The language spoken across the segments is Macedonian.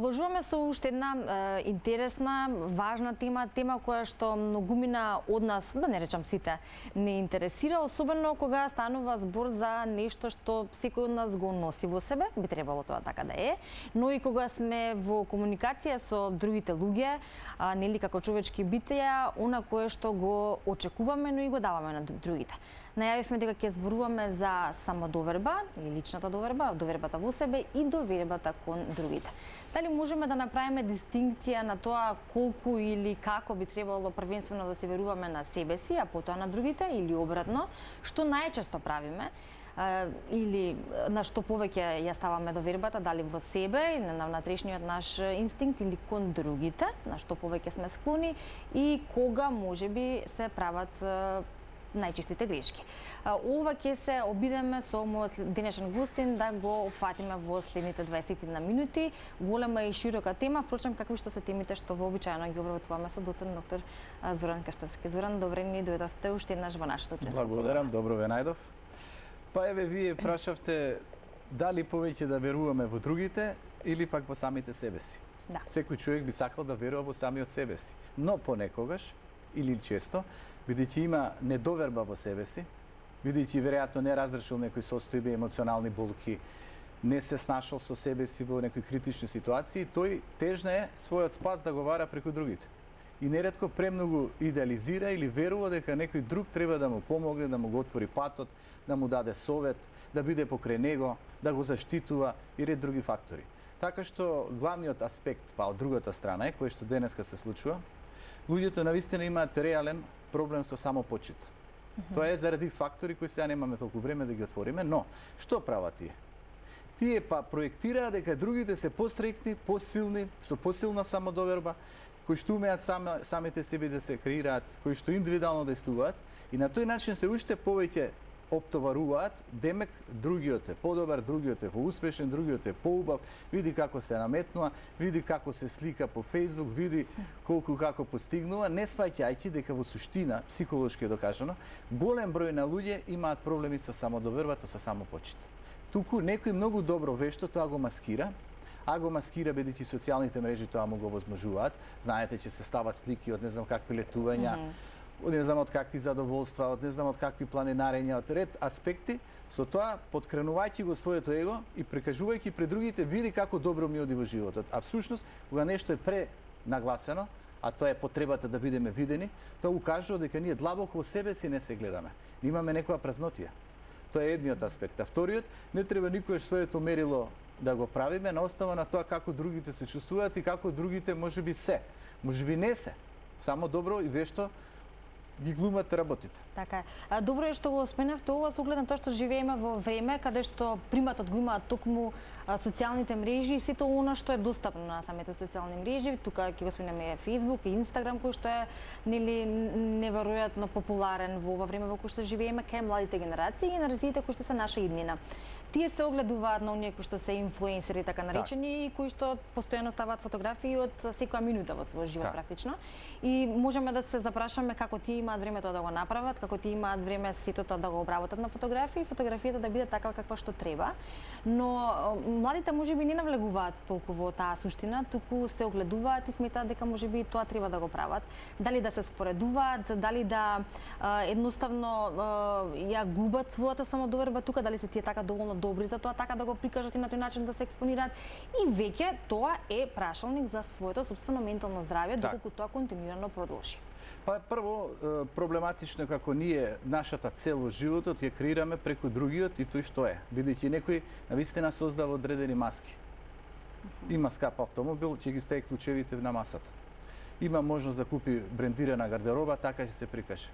Продолжуваме со уште една интересна, важна тема која што многумина од нас, да не речам сите, не интересира, особено кога станува збор за нешто што секој од нас го носи во себе, би требало тоа така да е, но и кога сме во комуникација со другите луѓе, нели како човечки битија, она кое што го очекуваме, но и го даваме на другите. Најавивме дека ќе зборуваме за самодоверба или личната доверба, довербата во себе и довербата кон другите. Дали можеме да направиме дистинкција на тоа колку или како би требало првенствено да се веруваме на себе си, а потоа на другите, или обратно, што најчесто правиме, или на што повеќе ја ставаме довербата, дали во себе, на внатрешниот наш инстинкт или кон другите, на што повеќе сме склони и кога можеби се прават најчистите грешки. Ова ќе се обидеме со мојот денешен гостин да го опфатиме во следните 20 минути. Голема и широка тема, впрочем какви што се темите што вообичаено ги обработуваме со доцент доктор Зоран Крстевски. Зоран, добре ни дојдовте уште еднаш во нашето утресно. Благодарам, добро ве најдов. Па еве вие прашавте дали повеќе да веруваме во другите или пак во самите себе си. Да. Секој човек би сакал да верува во самиот себе си, но понекогаш или често, бидејќи има недоверба во себе си, бидејќи веројатно не разрешил некои состојби, емоционални болки, не се снашол со себе си во некои критични ситуации, тој тежна е својот спас да го вара преку другите. И неретко премногу идеализира или верува дека некој друг треба да му помогне, да му го отвори патот, да му даде совет, да биде покрај него, да го заштитува и ред други фактори. Така што главниот аспект, па од другата страна е, кој што денеска се случува, луѓето навистина имаат реален проблем со самопочит. Тоа е заради фактори кои сега немаме толку време да ги отвориме, но што прават тие? Тие па проектираат дека другите се пострикни, посилни, со посилна самодоверба, кои што умеат самите себе да се креираат, кои што индивидуално действуваат и на тој начин се уште повеќе оптоваруваат, демек другиот е подобар, другиот е поуспешен, другиот е поубав, види како се наметнува, види како се слика по Facebook, види колку како постигнува, не сваќајќи дека во суштина, психолошки е докажано, голем број на луѓе имаат проблеми со самодовербата, со самопочит. Туку некој многу добро вешто тоа го маскира, а го маскира бидејќи социјалните мрежи тоа му го возможуваат. Знаете че се стават слики од не знам какви летувања, од не знам од какви задоволства, од не знам од какви планинарења, од ред аспекти, со тоа подкренувајќи го своето его и прекажувајќи пред другите, види како добро ми оди во животот. А всушност, кога нешто е пренагласено, а тоа е потребата да бидеме видени, тоа укажува дека ние длабоко во себе си не се гледаме. Имаме некоја празнотија. Тоа е едниот аспект. А вториот, не треба никогаш своето мерило да го правиме на основа на тоа како другите се чувствуваат и како другите можеби се, можеби не се. Само добро и вешто ги глумат работите. Така е. Добро е што го споменавте ова со оглед на тоа што живееме во време каде што приматот го имаат токму социјалните мрежи и сето она што е достапно на самите социјални мрежи. Тука ќе го споменаме Facebook и Instagram кој што е нели неверојатно популарен во ова време во кое што живееме кај младите генерации и генерациите кои што се наша иднина. Тие се огледуваат на оние кои што се инфлуенсери така наречени и кои што постојано ставаат фотографии од секоја минута во својот живот практично. И можеме да се запрашаме како тие имаат време тоа да го направат, како тие имаат време сето тоа да го обработат на фотографии, фотографијата да биде такава каква што треба. Но младите можеби не навлегуваат толку во таа суштина, туку се огледуваат и сметаат дека можеби тоа треба да го прават. Дали да се споредуваат, дали да едноставно ја губат својата самодоверба тука, дали се тие така доволно добри за тоа така да го прикажат и на тој начин да се експонираат и веќе тоа е прашалник за своето сопствено ментално здравје доколку тоа континуирано продолжи. Па прво проблематично како ние нашата цел во животот ја креираме преку другиот и тој што е, бидејќи некој навистина создава одредени маски. Има скап автомобил, ќе ги стави клучевите на масата. Има можност да купи брендирана гардероба, така ќе се прикаже.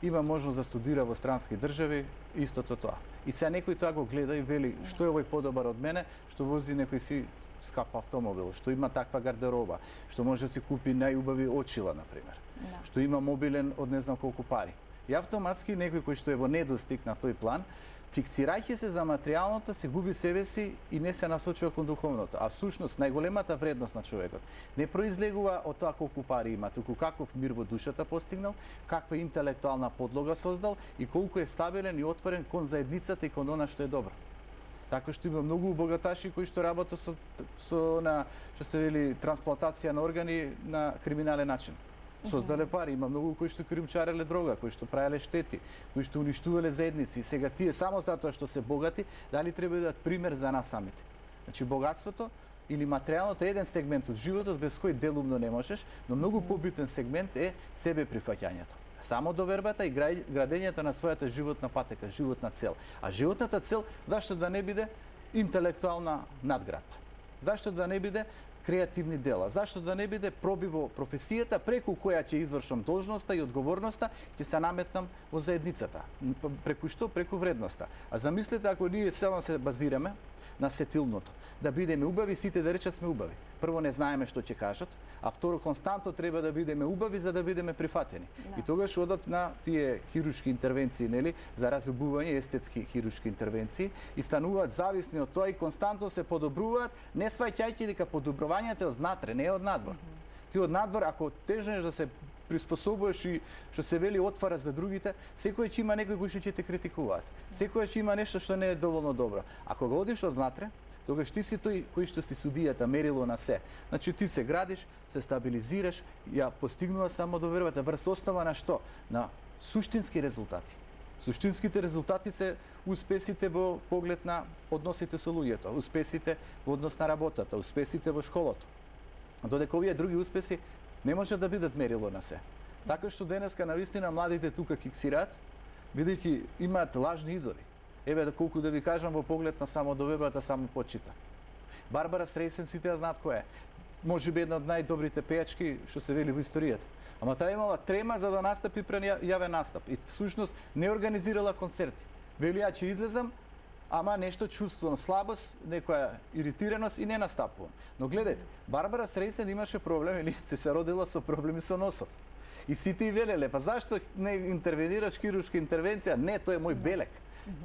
Има можност да студира во странски држави, истото тоа. И сега некој тоа го гледа и вели што е овој подобар од мене, што вози некој си скап автомобил, што има таква гардероба, што може да си купи најубави очила, например, што има мобилен од не знам колку пари. И автоматски некој кој што е во недостиг на тој план, фиксирајќи се за материјалното, се губи себе си и не се насочува кон духовното. А всушност најголемата вредност на човекот не произлегува од тоа колку пари има, туку каков мир во душата постигнал, каква интелектуална подлога создал и колку е стабилен и отворен кон заедницата и кон она што е добро. Така што има многу богаташи кои што работат со на што се вели трансплантација на органи на криминален начин. Создале пари, има многу кои што кримчареле дрога, кои што правеле штети, кои што уништувале заедници. Сега тие само затоа што се богати, дали треба да дадат пример за нас самите. Значи богатството или материјалното е еден сегмент од животот без кој делумно не можеш, но многу побитен сегмент е себе прифаќањето. Само довербата и градењето на својата животна патека, животна цел. А животната цел зашто да не биде интелектуална надградба? Зашто да не биде креативни дела? Зашто да не биде проби во професијата преку која ќе извршам должноста и одговорноста, ќе се наметнам во заедницата? Преку што? Преку вредноста. А замислете ако ние селно се базираме на сетилното, да бидеме убави, сите да речат сме убави. Прво не знаеме што ќе кажат, а второ константно треба да бидеме убави за да бидеме прифатени. Да. И тогаш одат на тие хируршки интервенции, нели, за разубување, естетски хируршки интервенции и стануваат зависни од тоа и константно се подобруваат, не сваќајќи дека подобрувањето е од внатре, не е од надвор. Ти од надвор ако тежнеш да се приспособуваш и што се вели отвара за другите, секој ќе има некој кој што ќе те критикуваат. Секој ќе има нешто што не е доволно добро. Ако го одиш од внатре, тогаш ти си тој кој што си судијата, мерило на се. Значи ти се градиш, се стабилизираш, ја постигнува самодовербата врз основа на што? На суштински резултати. Суштинските резултати се успесите во поглед на односите со луѓето, успесите во однос на работата, успесите во школото. Додека овие други успеси не може да бидат мерило на се. Така што денеска навистина младите тука киксираат, бидејќи имаат лажни идоли. Еве колку да ви кажам во поглед на самодовербата, самопочита. Барбара Стрейсен сите ја знаат која е. Можеби една од најдобрите пејачки што се вели во историјата. Ама таа имала трема за да настапи пред јавен настап и всушност не организирала концерти. Вели ја ќе излезам, ама нешто чувствувам слабост, некоја иритираност и не настапувам. Но гледате, Барбара Стрейсен имаше проблем или се родила со проблеми со носот. И сите и велеле, па зашто не интервенираш хируршка интервенција? Не, тоа е мој белек.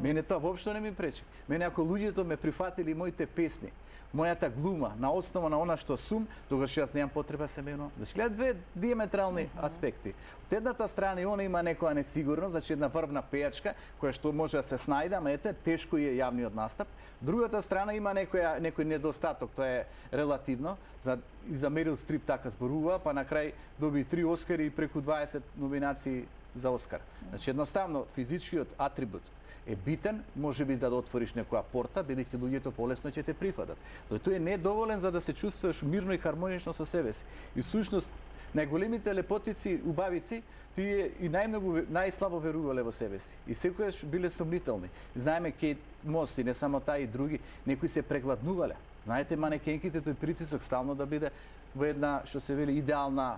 Мене тоа воопшто не ми пречи. Мене ако луѓето ме прифатили моите песни, мојата глума на основа на она што сум, тогаш јас немам потреба се менувам. Значи, гледа две диаметрални аспекти. Од едната страна и она има некоја несигурност, значи една врвна пејачка која што може да се снајде, ама ете тешко е јавниот настап. Другата страна има некој недостаток, тоа е релативно. И за Мерил Стрип така зборува, па на крај доби 3 Оскари и преку 20 номинации за Оскар. Значи едноставно физичкиот атрибут е битен, може би за да отвориш некоја порта, бидејќи луѓето полесно ќе те прифатат. Но тој е недоволен за да се чувствуваш мирно и хармонично со себе си. И всушност најголемите лепотици, убавици, тие и најслабо верувале во себе си. И секогаш биле сомнителни. Знаеме Кейт Мос и не само таа и други, некои се прегладнувале. Знаете, манекенките тој притисок стално да биде во една што се вели идеална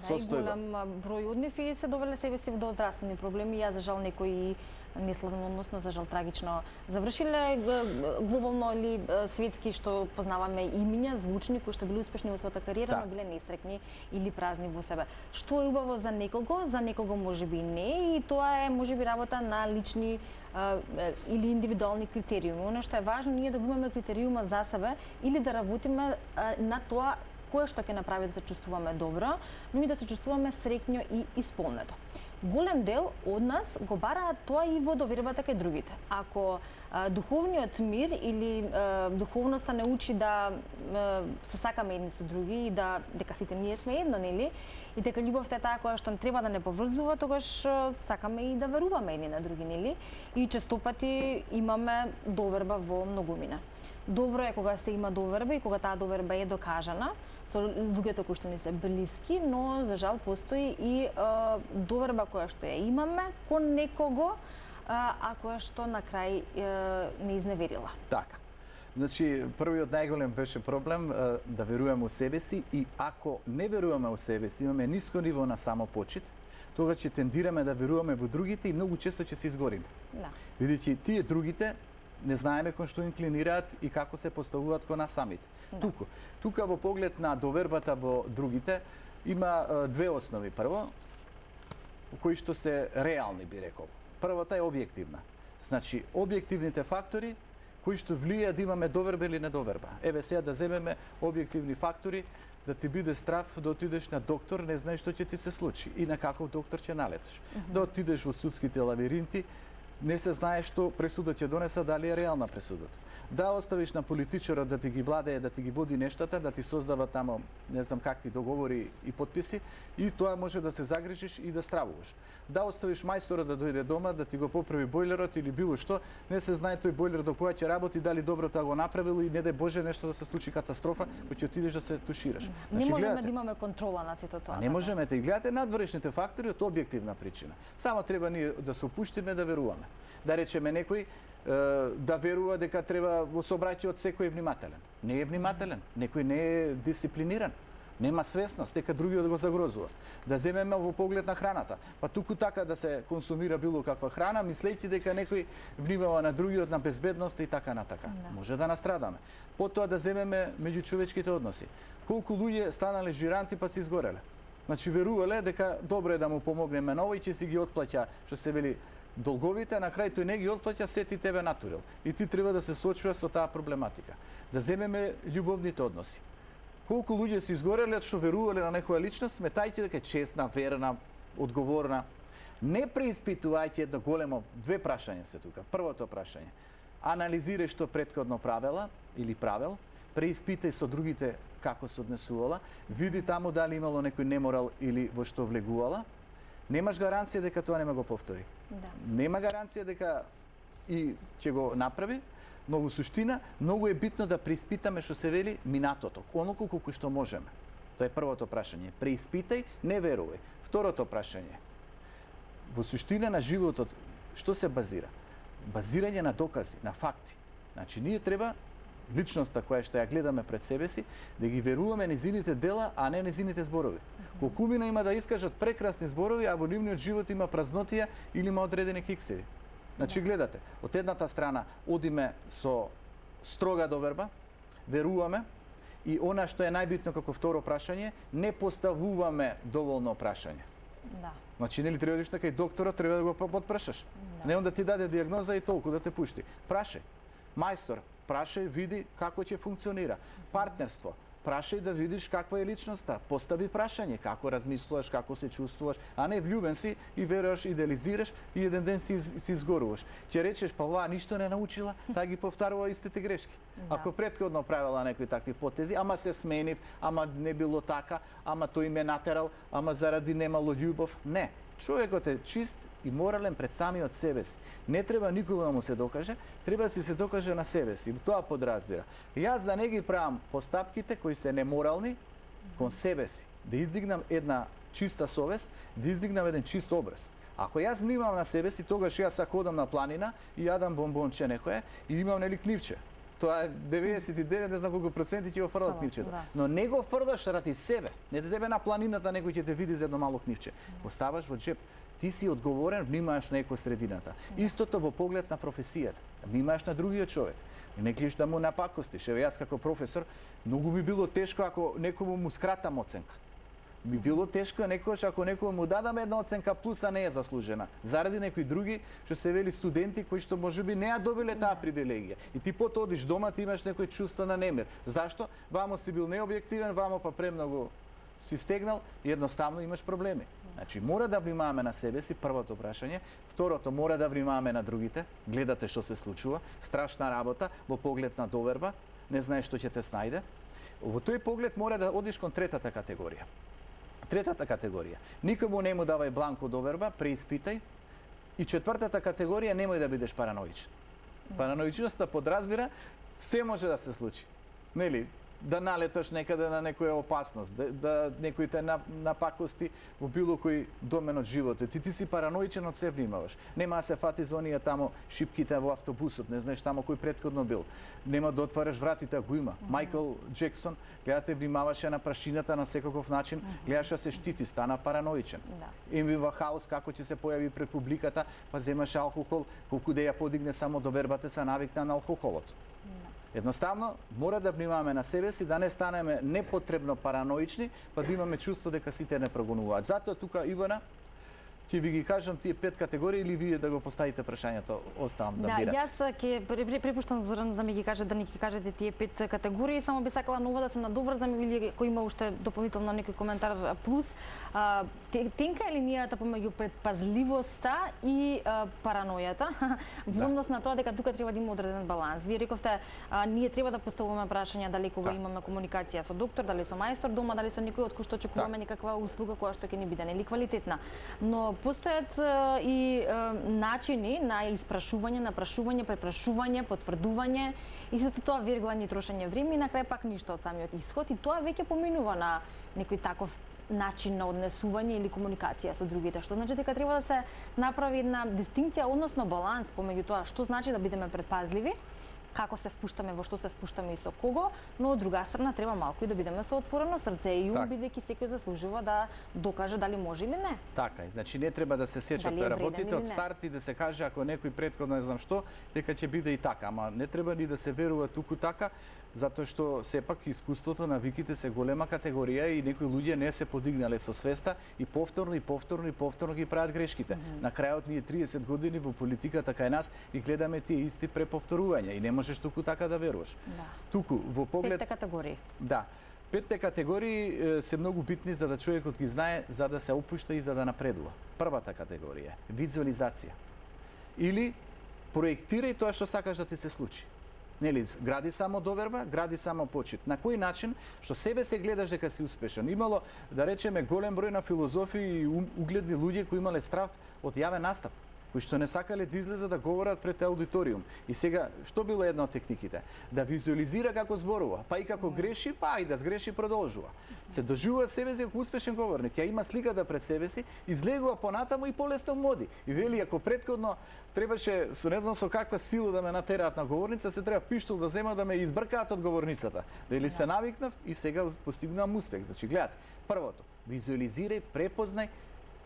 состојба. Голем број од нив и се довеле себе си до здравствени проблеми. Ја за жал некои неславно, односно за жал трагично завршиле глобално или светски што познаваме имиња, звучни кои што били успешни во својата кариера, но биле нестрекни или празни во себе. Што е убаво за некого можеби не, и тоа е можеби работа на лични или индивидуални критериуми. Оно што е важно ние да го имаме критериумот за себе или да работиме на тоа кое што ќе направи да се чувствуваме добро, но и да се чувствуваме среќно и исполнето. Голем дел од нас го бараат тоа и во довербата кај другите. Ако духовниот мир или духовноста не учи да се сакаме едни со други и дека сите ние сме едно, нели? И дека љубовта е таа која што треба да не поврзува, тогаш сакаме и да веруваме едни на други, нели? И често пати имаме доверба во многумина. Добро е кога се има доверба и кога таа доверба е докажана со луѓето кои што ни се блиски, но за жал постои и доверба која што ја имаме кон некого, а која што на крај не изневерила. Така. Значи, првиот најголем беше проблем да веруваме у себе си и ако не веруваме у себе си, имаме ниско ниво на самопочит, тога ќе тендираме да веруваме во другите и многу често ќе се изгориме. Да. Видите, тие другите не знаеме кон што инклинираат и како се поставуваат кон нас самите. Да. Тука во поглед на довербата во другите има две основи. Прво, кои што се реални, би рекол. Првата е објективна. Значи, објективните фактори кои што влијаат да имаме доверба или недоверба. Еве сега да земеме објективни фактори, да ти биде страв да отидеш на доктор, не знаеш што ќе ти се случи и на каков доктор ќе налетиш. Да отидеш во судските лабиринти, не се знае што пресуда ќе донеса, дали е реална пресудата. Да оставиш на политичарот да ти ги владее, да ти ги води нештата, да ти создава тамо не знам какви договори и подписи, и тоа може да се загрижиш и да стравуваш. Да оставиш мајсторот да дојде дома, да ти го поправи бойлерот или било што, не се знае тој бойлер до кога ќе работи, дали добро тоа го направил и не дај Боже нешто да се случи катастрофа, кој ќе отидеш да се тушираш. Не можеме да имаме контрола над сето тоа. Не можеме да гледате надворешните фактори од објективна причина. Само треба ние да се опуштиме да веруваме. Да речеме некој да верува дека треба во сообраќајот секој е внимателен. Не е внимателен, некој не е дисциплиниран. Нема свесност дека другиот го загрозува. Да земеме во поглед на храната. Па туку така да се консумира било каква храна, мислејќи дека некој внимава на другиот, на безбедност и така натака. Може да настрадаме. Потоа да земеме меѓучовечките односи. Колку луѓе станале жиранти па се изгореле. Значи верувале дека добро е да му помогнеме на овој, ќе си ги отплаќа, што се вели, долговите, на крај тој не ги отплаќа, се ти тебе натурил. И ти треба да се соочуваш со таа проблематика. Да земеме љубовните односи. Колку луѓе се изгореле што верувале на некоја личност, сметајќи дека е честна, верна, одговорна. Не преиспитувајќи едно големо, две прашања се тука. Првото прашање: анализирај што претходно правела или правел, преиспитај со другите како се однесувала, види таму дали имало некој неморал или во што влегувала. Немаш гаранција дека тоа нема го повтори. Да. Нема гаранција дека и ќе го направи, но во суштина многу е битно да преиспитаме што се вели минатото, онолку колку што можеме. Тоа е првото прашање. Преиспитај, не верувај. Второто прашање: во суштина на животот што се базира? Базирање на докази, на факти. Значи ние треба личноста која што ја гледаме пред себе си, да ги веруваме незините дела, а не незините зборови. Колкумина има да искажат прекрасни зборови, а во нивниот живот има празнотија или има одредени киксеви. Значи гледате, од едната страна одиме со строга доверба, веруваме, и она што е најбитно како второ прашање, не поставуваме доволно прашање. Да. Значи, нели треба да идеш на кај докторот, треба да го подпрашаш. Да. Не он да ти даде диагноза и толку да те пушти. Прашај. Мајстор, прашај, види како ќе функционира. Партнерство. Прашај да видиш каква е личноста. Постави прашање, како размислуваш, како се чувствуваш, а не влюбен си и веруваш, идеализираш и еден ден си изгоруваш. Ќе речеш, па оваа ништо не научила, таа ги повторува истите грешки. Да. Ако претходно правила некои такви потези, ама се сменив, ама не било така, ама тој ме натерал, ама заради немало љубов, не. Човекот е чист и морален пред самиот себе си. Не треба никога да му се докаже, треба да си се докаже на себе си. Тоа подразбира. Јас да не ги правам постапките кои се неморални кон себе си, да издигнам една чиста совест, да издигнам еден чист образ. Ако јас внимавам на себе си, тогаш јас ако одам на планина и јадам бомбонче некое и имам нели книвче. Тоа е 99, не знам колку проценти ќе го фрлат книвчето. Да. Но не го фрлаш ради себе. Не да тебе на планината некој ќе те види за едно мало книвче. Поставаш во джеп. Ти си одговорен, внимаваш на екосредината. Истото во поглед на професијата. Внимаваш на другиот човек. Не клиш да му напакостиш. Еве јас како професор, многу ми било тешко ако некому му скратам оценка. Би било тешко некојаш ако некој му дадам една оценка плюс, а не е заслужена. Заради некои други, што се вели студенти кои што можеби не ја добиле таа привилегија. И ти потоа одиш дома, ти имаш некој чувство на немир. Зашто? Вамо си бил необјективен, вамо па премногу си стегнал и едноставно имаш проблеми. Значи, мора да внимаваме на себе си, првото прашање. Второто, мора да внимаваме на другите. Гледате што се случува. Страшна работа, во поглед на доверба. Не знаеш што ќе те снајде. Во тој поглед мора да одиш кон третата категорија. Третата категорија. Никому не му давај бланко доверба, преиспитај. И четвртата категорија, немој да бидеш параноичен. Параноичноста подразбира, се може да се случи. Нели? Да налеташ некаде на некоја опасност, да некој те напакости во било кој домен од животот. Ти си параноичен, од се внимаваш. Нема да се фати за оние тамо шипките во автобусот, не знаеш тамо кој претходно бил. Нема да отвараш вратите, ако има. Майкл Джексон, гледате, внимаваше на прашината на секаков начин, гледаше да се штити, стана параноичен. Еми Хаус, како ќе се појави пред публиката, па земаше алкохол, колку да ја подигне само довербата, се навикна на алкохолот. Едноставно, мора да внимаваме на себе си, да не станеме непотребно параноични, па да имаме чувство дека сите не прогонуваат. Затоа тука Ивана Ќе ви ги кажам тие 5 категории или вие да го поставите прашањето, оставам да бирате. Јас ќе препуштам Зоран да ми ги каже, да ни ги кажете тие 5 категории, само би сакала на ова да се надоврзам или кој има уште дополнително некој коментар плюс. Тенка е линијата помеѓу предпазливоста и паранојата во однос на тоа дека тука треба да има одреден баланс. Вие рековте ние треба да поставуваме прашања дали кога имаме комуникација со доктор, дали со мајстор дома, дали со некој од кој што очекуваме некаква услуга која што ќе ни биде нели квалитетна. Но постојат и начини на испрашување, на прашување, препрашување, потврдување и сето тоа верглање, трошење време и на крај пак ништо од самиот исход и тоа веќе поминува на некој таков начин на однесување или комуникација со другите, што значи дека треба да се направи една дистинкција, односно баланс помеѓу тоа што значи да бидеме предпазливи, како се впуштаме, во што се впуштаме и со кого, но од друга страна треба малку и да бидеме со отворено срце и ум, бидејќи секој заслужува да докаже дали може или не. Така е, значи не треба да се сечате работите од старт и да се каже ако некој претходно не знам што, дека ќе биде и така, ама не треба ни да се верува туку така, затоа што сепак искуството на виките се голема категорија и некои луѓе не се подигнале со свеста и повторно ги прават грешките. На крајот ние 30 години во политиката кај нас и гледаме тие исти преповторувања и не можеш туку така да веруваш. Туку во поглед 5 категории. Да. 5 категории се многу битни за да човекот ги знае, за да се опушта и за да напредува. Првата категорија визуализација. Или проектирај тоа што сакаш да ти се случи. Нели, гради само доверба, гради само почит. На кој начин што себе се гледаш дека си успешен. Имало, да речеме, голем број на филозофи и угледни луѓе кои имале страв од јавен настап, кои што не сакале да излезат да говорат пред аудиториум. И сега, што била една од техниките? Да визуализира како зборува, па и како греши, па и да сгреши продолжува. Се доживува себе си како успешен говорник, ја има сликата пред себе си, излегува понатаму и полесно моди. И вели, ако претходно требаше со не знам со каква сила да ме натераат на говорница, се треба пиштол да зема да ме избркаат од говорницата. Дали се навикнав и сега постигнувам успех. Значи, гледате, првото, визуализирај, препознај,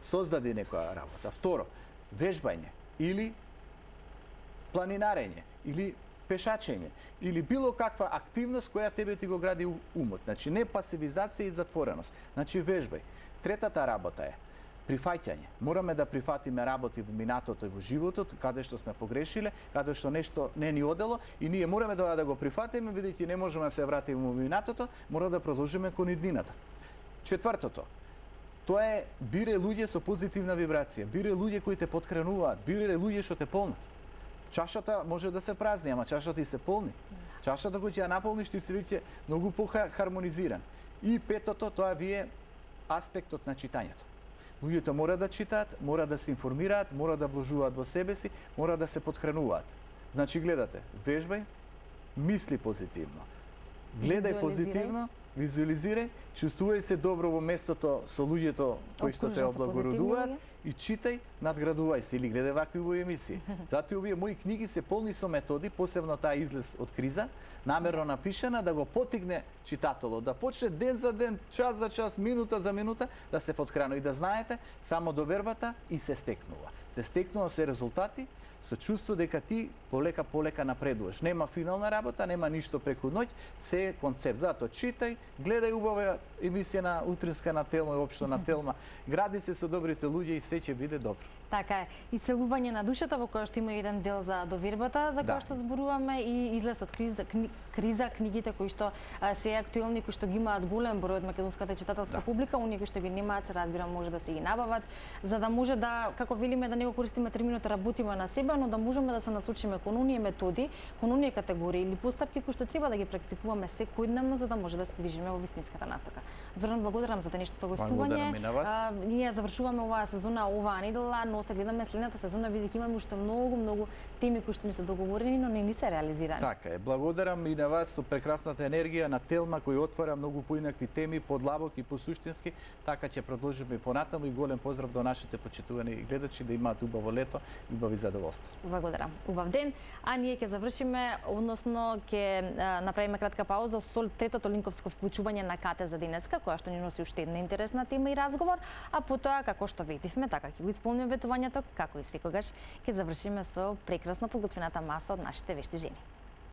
создади некоја работа. Второ, вежбање или планинарење или пешачење или било каква активност која тебе ти го гради умот. Значи не пасивизација и затвореност. Значи вежбај. Третата работа е прифаќање. Мораме да прифатиме работи во минатото и во животот, каде што сме погрешиле, каде што нешто не ни одело и ние мораме да го прифатиме, бидејќи не можеме да се вратиме во минатото, мора да продолжиме кон иднината. Четвртото, тоа е бире луѓе со позитивна вибрација, бире луѓе кои те поткренуваат, бире луѓе што те полнат. Чашата може да се празни, ама чашата и се полни. Чашата која ќе ја наполниш ти се веќе многу по-хармонизиран. И петото, тоа вие аспектот на читањето. Луѓето мора да читаат, мора да се информираат, мора да вложуваат во себе си, мора да се поткренуваат. Значи гледате, вежбај, мисли позитивно. Гледај позитивно, визуализирај, чувствувај се добро во местото со луѓето кои што те облагородуваат и читај, надградувај се или гледај вакви убави емисии. Затоа овие мои книги се полни со методи, посебно таа излез од криза, намерно напишана да го потигне читателот, да почне ден за ден, час за час, минута за минута да се поткренува и да знаете само довербата и се стекнува. Се стекнува се резултати со чувство дека ти полека напредуваш. Нема финална работа, нема ништо преку ноќ, се е концепт. Затоа читај, гледај убава емисија на утринска на Телма и општо на Телма, гради се со добрите луѓе и се ќе биде добро. Така е. Исцелување на душата во која што има еден дел за довербата, за која што зборуваме и излез од криза, книгите кои што се актуелни, кои што ги имаат голем број од македонската читателска публика, оние кои што ги немаат, се разбира, може да се ги набават, за да може да, како велиме, да не го користиме терминот работиме на себе, но да можеме да се насочиме кон оние методи, кон оние категории или постапки кои што треба да ги практикуваме секојдневно за да може да се движиме во вистинската насока. Зоран, благодарам за денешното гостување. Ние завршуваме оваа сезона оваа недела, но се гледаме следната сезона, бидејќи имаме уште многу теми кои што ни се договорени, но не ни се реализирани. Така е. Благодарам и на вас со прекрасната енергија на Телма кој отвара многу поинакви теми, подлабоки и посуштински. Така ќе продолжиме и понатаму и голем поздрав до нашите почитувани гледачи да имаат убаво лето и убави задоволство. Благодарам. Убав ден, а ние ќе завршиме, односно ќе направиме кратка пауза со третото линковско вклучување на Кате за денеска, која што ни носи уште една интересна тема и разговор, а потоа како што ветивме, така ќе го исполниме ветувањето, како и секогаш ќе завршиме со прекрасно подготвената маса од нашите вешти жени.